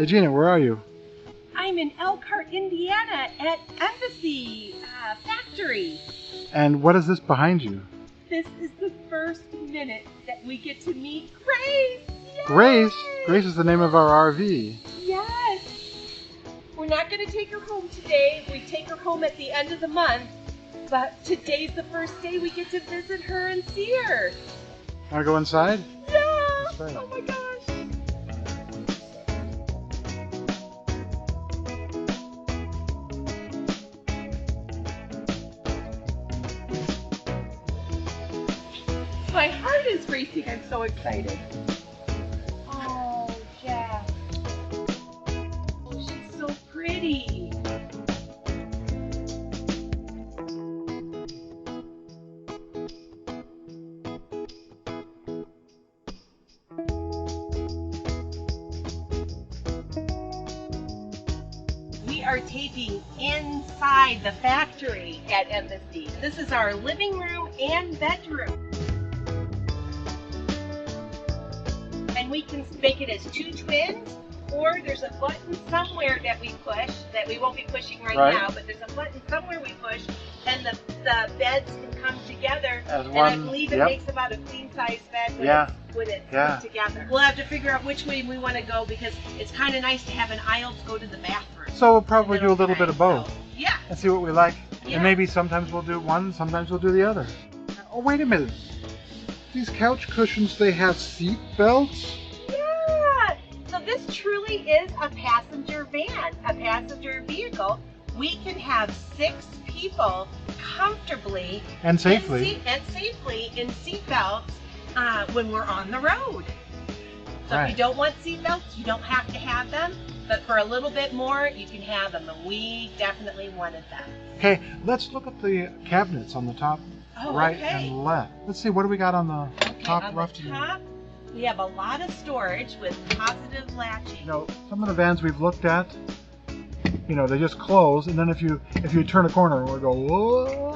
Hey Gina, where are you? I'm in Elkhart, Indiana at Embassy Factory. And what is this behind you? This is the first minute that we get to meet Grace. Yay! Grace? Grace is the name of our RV. Yes. We're not going to take her home today. We take her home at the end of the month. But today's the first day we get to visit her and see her. Want to go inside? Yeah. Right. Oh my gosh. My heart is racing. I'm so excited. Oh, Jack. Oh, she's so pretty. We are taping inside the factory at Embassy. This is our living room and bedroom. And we can make it as two twins, or there's a button somewhere that we push, that we won't be pushing right now, but there's a button somewhere we push, and the beds can come together. As and one, I believe it makes about a queen size bed when it's put together. We'll have to figure out which way we want to go because it's kind of nice to have an aisle to go to the bathroom. So we'll probably do a little bit of both. So, yeah. And see what we like. Yeah. And maybe sometimes we'll do one, sometimes we'll do the other. Oh, wait a minute. These couch cushions, they have seat belts? Yeah! So this truly is a passenger van, a passenger vehicle. We can have 6 people comfortably and safely in seat belts when we're on the road. So if you don't want seat belts, you don't have to have them. But for a little bit more, you can have them. And we definitely wanted them. Okay, let's look at the cabinets on the top right and left. Let's see, what do we got on the top left? On the top, we have a lot of storage with positive latching. You know, some of the vans we've looked at, you know, they just close, and then if you turn a corner, we go, whoa,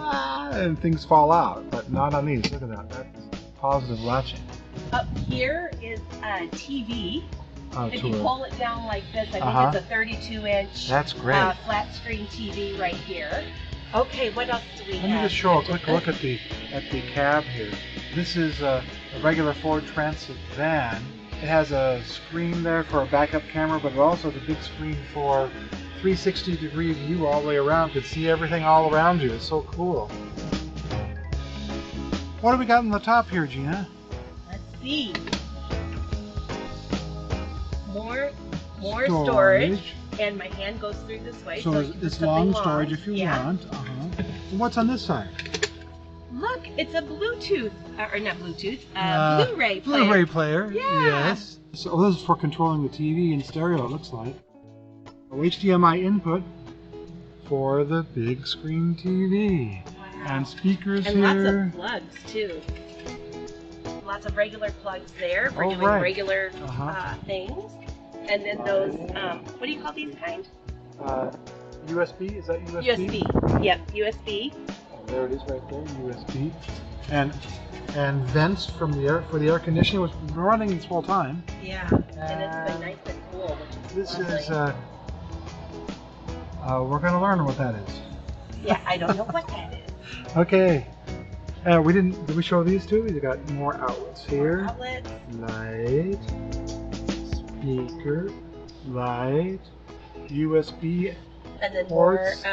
and things fall out. But not on these. Look at that. That's positive latching. Up here is a TV. If you To pull it down like this, I think it's a 32-inch That's great. Flat screen TV right here. Okay, what else do we have? Let me just show a quick look at the cab here. This is a regular Ford Transit van. It has a screen there for a backup camera, but it also has a big screen for 360-degree view all the way around. You can see everything all around you. It's so cool. What do we got on the top here, Gina? Let's see. More storage. And my hand goes through this way. So it's long storage if you want. And what's on this side? Look, it's a Bluetooth, or not Bluetooth, Blu-ray player. Blu-ray player, yeah. Yes. So this is for controlling the TV and stereo, it looks like. HDMI input for the big screen TV. Wow. And speakers and here. And lots of plugs, too. Lots of regular plugs there for doing regular things. And then those, what do you call these kind? USB, is that USB? USB, yep, USB. There it is right there, USB. And vents from the air for the air conditioning, which we've been running this whole time. Yeah, and it's been nice and cool. This is we're gonna learn what that is. Yeah, I don't know what that is. Okay. Did we show these two? You got more outlets here. More outlets. Light. Speaker. Light. USB. And then ports.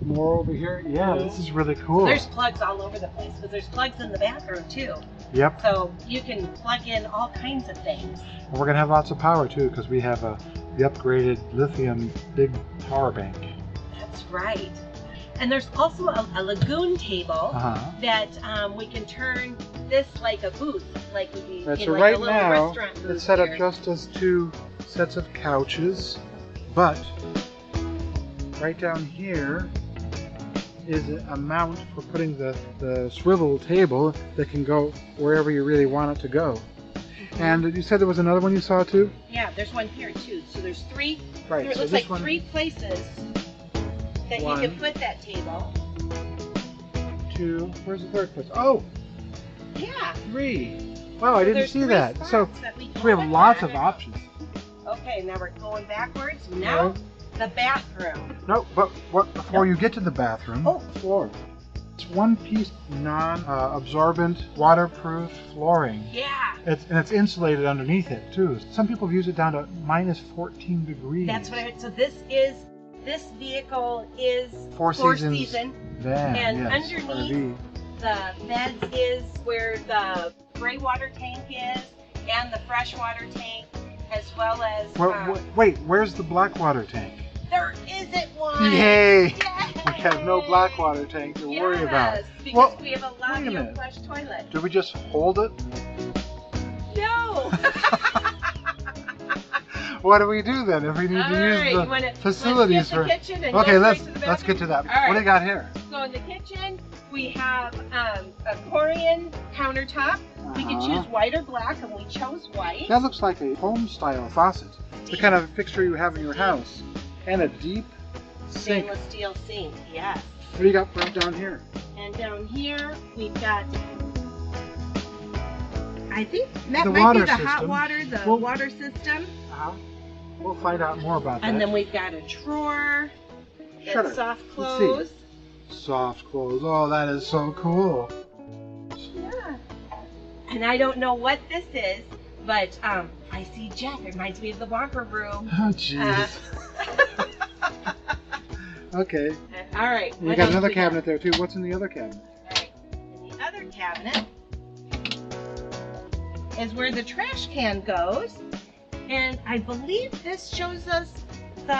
More over here. Yeah, this is really cool. There's plugs all over the place, but there's plugs in the bathroom too. Yep. So you can plug in all kinds of things. And we're gonna have lots of power too, because we have the upgraded Lithium big power bank. That's right. And there's also a lagoon table that we can turn this like a booth, like we Right, in so like right a little now, restaurant booth. It's set up here. just as 2 sets of couches, but right down here is a mount for putting the swivel table that can go wherever you really want it to go. And you said there was another one you saw too? Yeah, there's one here too. So there's 3. Right. It So looks this like 3 places that you can put that table. 2. Where's the third place? Oh, Yeah. 3. Wow, I didn't there's see 3 that. So spots that we we have can lots put of on. options. Okay, now we're going backwards. Now, the bathroom. No, but what? Before you get to the bathroom, floor. It's one-piece non-absorbent, waterproof flooring. Yeah. And it's insulated underneath it too. Some people use it down to minus 14 degrees. That's what I heard. So this vehicle is Four season van, and yes, underneath the beds is where the gray water tank is and the freshwater tank, as well as. Wait, where's the black water tank? There isn't one. Yay! Yay! We have no black water tank to worry about. Because we have a Laveo flush toilet. Do we just hold it? No. What do we do then if we need to use the facilities for? Okay, let's get to that. Right. What do you got here? So in the kitchen we have a Corian countertop. We can choose white or black, and we chose white. That looks like a home-style faucet, the kind of fixture you have in your house, and a deep sink. Stainless steel sink. Yes. What do you got right down here? And down here we've got. I think that the might be the system. hot water, the water system. We'll find out more about that. And then we've got a drawer that's soft close. Soft close. Oh, that is so cool. Yeah. And I don't know what this is, but I see Jeff. It reminds me of the Whopper room. Oh, jeez. Okay. All right. You got another cabinet there, too. What's in the other cabinet? All right. In the other cabinet is where the trash can goes. And I believe this shows us the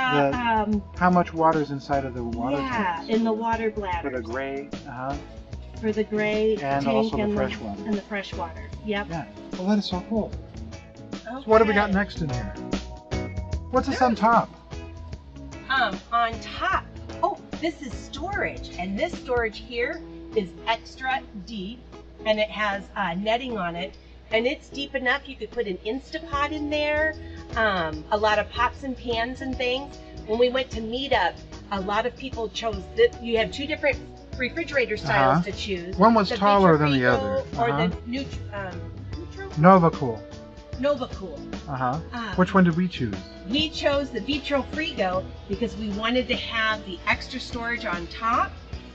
how much water is inside of the water tank. Yeah, in the water bladder. For the gray, For the gray and tank also the and fresh water. And the fresh water. Yep. Yeah. Well, that is so cool. Okay. So what do we got next in here? What's this on top? On top. Oh, this is storage, and this storage here is extra deep, and it has netting on it. And it's deep enough you could put an Instapot in there, a lot of pots and pans and things. When we went to meet up, a lot of people chose that. You have two different refrigerator styles to choose. One was taller than the other. Or the NovaCool. NovaCool. Which one did we choose? We chose the Vitro Frigo because we wanted to have the extra storage on top,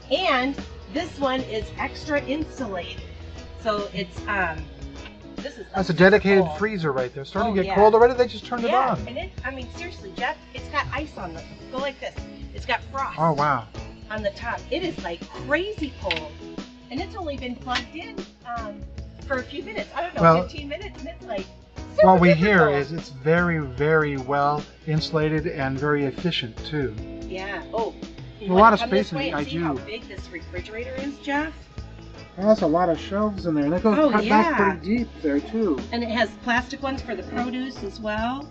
and this one is extra insulated. So it's That's a dedicated freezer right there. Starting to get cold already. They just turned it on. And I mean, seriously, Jeff, it's got ice on it. Go like this. It's got frost. Oh wow. On the top, it is like crazy cold, and it's only been plugged in for a few minutes. I don't know, 15 minutes, and it's like. What we hear is it's very, very well insulated and very efficient too. Yeah. Oh. A lot of space in the See how big this refrigerator is, Jeff? Well, that's a lot of shelves in there. And it goes cut back pretty deep there too. And it has plastic ones for the produce as well,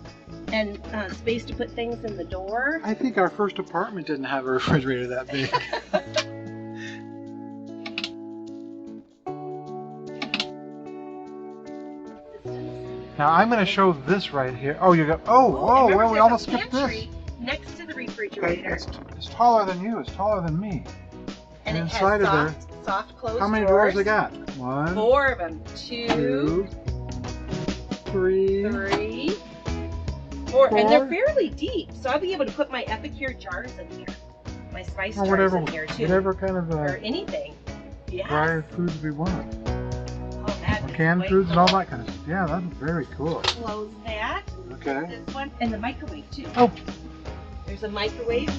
and space to put things in the door. I think our first apartment didn't have a refrigerator that big. Now I'm going to show this right here. Oh, you go. Oh, well, we almost skipped this. Next to the refrigerator. It's taller than you. It's taller than me. And inside it has of there, soft closed how many doors they got? 4 of them. 2, 3, 4. And they're fairly deep, so I'll be able to put my Epicure jars in here. My spice jars in here too. Whatever kind of or anything. Yeah. Dry foods we want. That canned foods and all that kind of stuff. Yeah, that's very cool. Close that. Okay. This one and the microwave too. Oh. There's a microwave.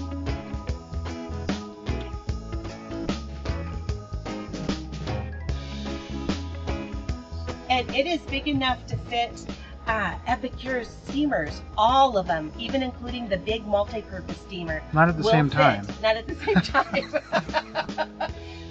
And it is big enough to fit Epicure steamers, all of them, even including the big multi-purpose steamer. Not at the same time. Not at the same time.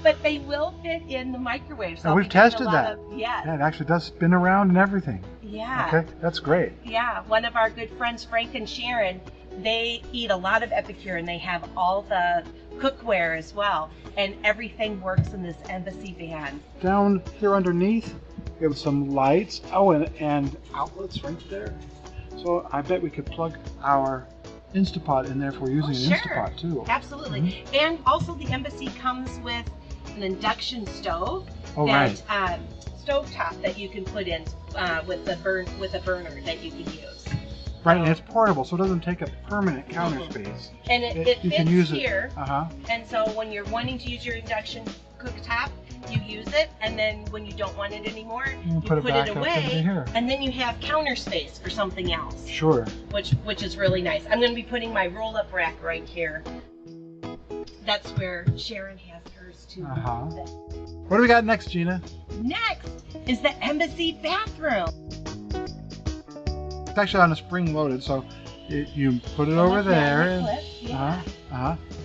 But they will fit in the microwave. So we've tested that. Yeah, it actually does spin around and everything. Yeah. Okay, that's great. Yeah, one of our good friends, Frank and Sharon, they eat a lot of Epicure, and they have all the cookware as well. And everything works in this Embassy van. Down here underneath, we have some lights. Oh, and outlets right there. So I bet we could plug our Instapot in there if we're using an Instapot too. Absolutely. Mm-hmm. And also the Embassy comes with an induction stove. Stovetop that you can put in with a burner that you can use. Right, and it's portable, so it doesn't take up permanent counter space. And it you fits can use here. It. And so when you're wanting to use your induction cooktop, you use it, and then when you don't want it anymore, you put it away, and then you have counter space for something else. Sure. Which is really nice. I'm going to be putting my roll-up rack right here. That's where Sharon has hers too. What do we got next, Gina? Next is the Embassy bathroom. It's actually on a spring loaded, so you put it over there.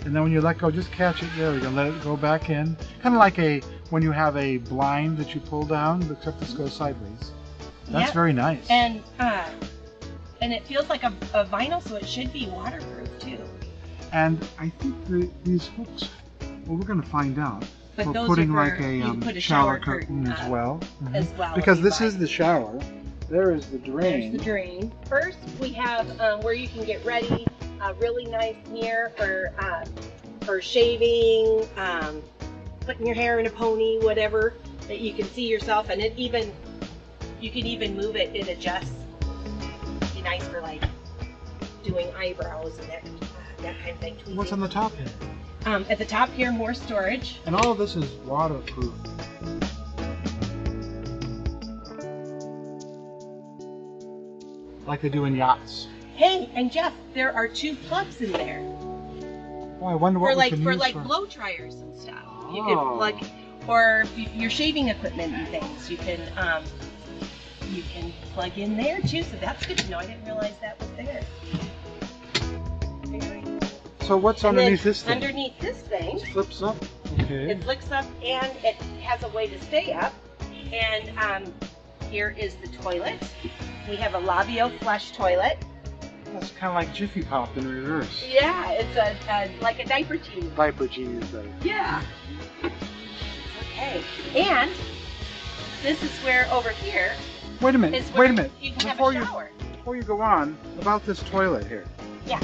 And then when you let go, just catch it there. You're gonna let it go back in, kind of like when you have a blind that you pull down, except this goes sideways. That's very nice. And it feels like a vinyl, so it should be waterproof too. And I think these hooks, well, we're gonna find out. But we're those putting are like a shower curtain as well. Because this is the shower. There is the drain. There's the drain. First, we have where you can get ready. A really nice mirror for shaving, putting your hair in a pony, whatever, that you can see yourself, and you can even move it. It adjusts. It'd be nice for like doing eyebrows and that kind of thing. What's on the top here? At the top here, more storage. And all of this is waterproof. Like they do in yachts. Hey, and Jeff, there are 2 plugs in there. Oh, I wonder what for blow dryers and stuff. You can plug, or your shaving equipment and things. You can plug in there too. So that's good to know. I didn't realize that was there. So what's underneath this thing? Underneath this thing, it flips up. Okay. It flips up and it has a way to stay up. And here is the toilet. We have a Laveo flush toilet. That's kind of like Jiffy Pop in reverse. Yeah, it's like a diaper cheese. Diaper cheese, though. Yeah. Okay. And this is where over here. Wait a minute. Wait a minute. You can have a shower. Before you go on, about this toilet here. Yeah.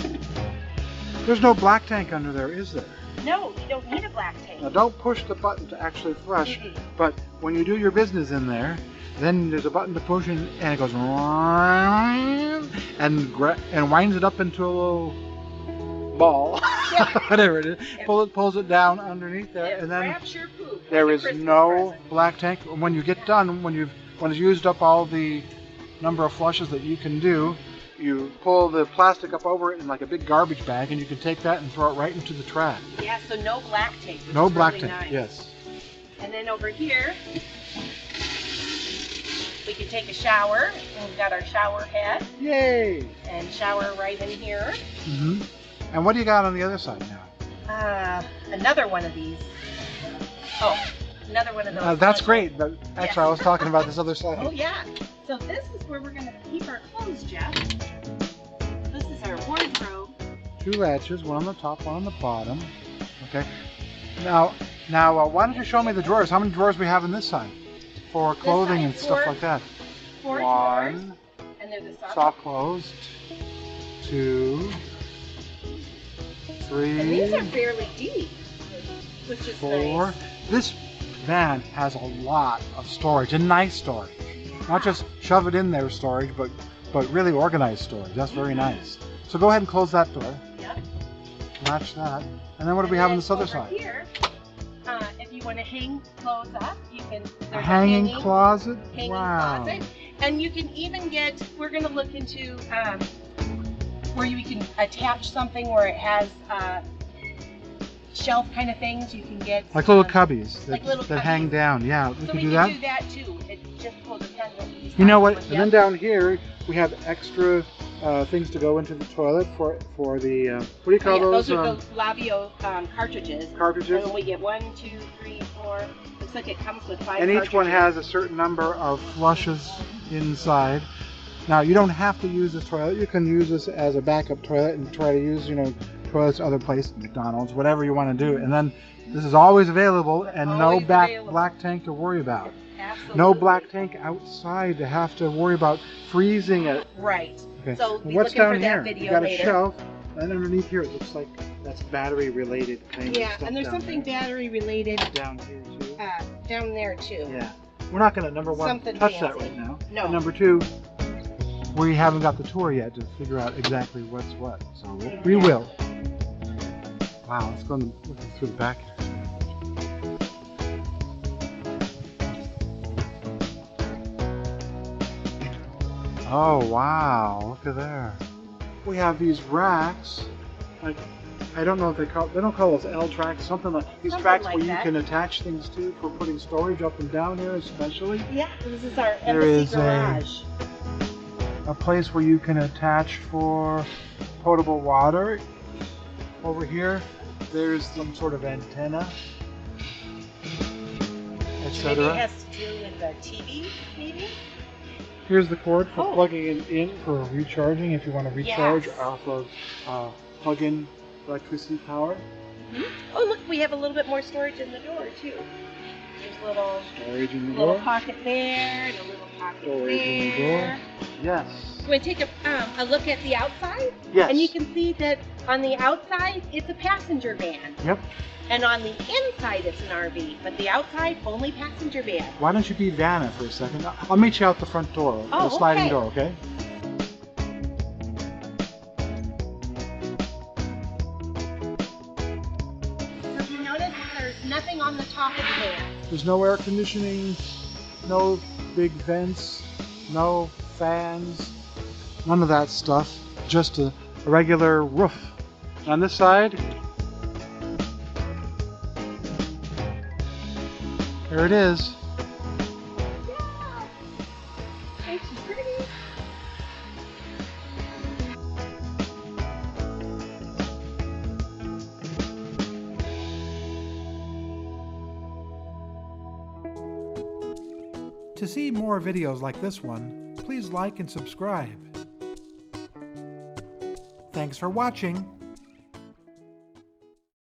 There's no black tank under there, is there? No, you don't need a black tank. Now don't push the button to actually flush, but when you do your business in there, then there's a button to push and it goes and winds it up into a little ball, whatever it is. Pulls it down underneath there, and then there is no black tank. When you get done, when it's used up all the number of flushes that you can do, you pull the plastic up over it in like a big garbage bag, and you can take that and throw it right into the trash. Yeah, so no black tank. No black tank. Yes. And then over here, we can take a shower. And we've got our shower head. Yay! And shower right in here. And what do you got on the other side now? Another one of these. Oh, another one of those. That's great. Actually, I was talking about this other side. Oh yeah. So this is where we're going to keep our clothes, Jeff. This is our wardrobe. 2 latches, one on the top, one on the bottom. Okay. Now, why don't you show me the drawers? How many drawers we have on this side for clothing and stuff like that? 4 drawers. 1. And they're the soft closed. 2. 3. And these are fairly deep, which is 4. nice. This van has a lot of storage, and nice storage. Not just shove it in there storage, but really organized storage. That's very nice. So go ahead and close that door. Yep. Latch that. And then what do we have on this other side? Here, if you want to hang clothes up, you can. A hanging closet? Wow. Closet. And you can even get, we're going to look into where you can attach something where it has shelf kind of things. You can get like little cubbies that cubbies. Hang down. Yeah, we can do that. So we can do that too. It just will depend on what you know what? And then down here we have extra things to go into the toilet for the what do you call those? Those are the Laveo cartridges. Cartridges. And we get 1, 2, 3, 4. Looks like it comes with 5. And each one has a certain number of flushes inside. Now you don't have to use this toilet. You can use this as a backup toilet and try to use toilets other places, McDonald's, whatever you want to do. And then this is always available and no black tank to worry about. Absolutely. No black tank outside to have to worry about freezing it. Right. Okay. So what's down here? You got a shelf, and underneath here it looks like that's battery related kind of stuff. Yeah, and there's something battery related down here too. Down there too. Yeah. We're not going to, number 1, touch that right now. No. And number 2, we haven't got the tour yet to figure out exactly what's what. So we will. Wow, let's go look through the back here. Oh wow, look at there. We have these racks, like I don't know if they don't call those L tracks, something like these tracks like where you can attach things to for putting storage up and down here especially. Yeah, this is our Embassy garage. A place where you can attach for potable water. Over here, there's some sort of antenna, etc. Maybe it has to do with the TV, maybe? Here's the cord for plugging it in for recharging if you want to recharge off of plug-in electricity power. Oh, look, we have a little bit more storage in the door, too. There's a little storage in the little door. Pocket there and a little pocket storage there. In the door. Yes. You want to take a look at the outside? Yes. And you can see that on the outside, it's a passenger van. Yep. And on the inside, it's an RV, but the outside, only passenger van. Why don't you be Vanna for a second? I'll meet you out the front door, the sliding door, okay? So you notice there's nothing on the top of the van. There's no air conditioning, no big vents, no fans, none of that stuff. Just a regular roof. On this side, there it is. Yeah, it's pretty. To see more videos like this one, please like and subscribe. Thanks for watching.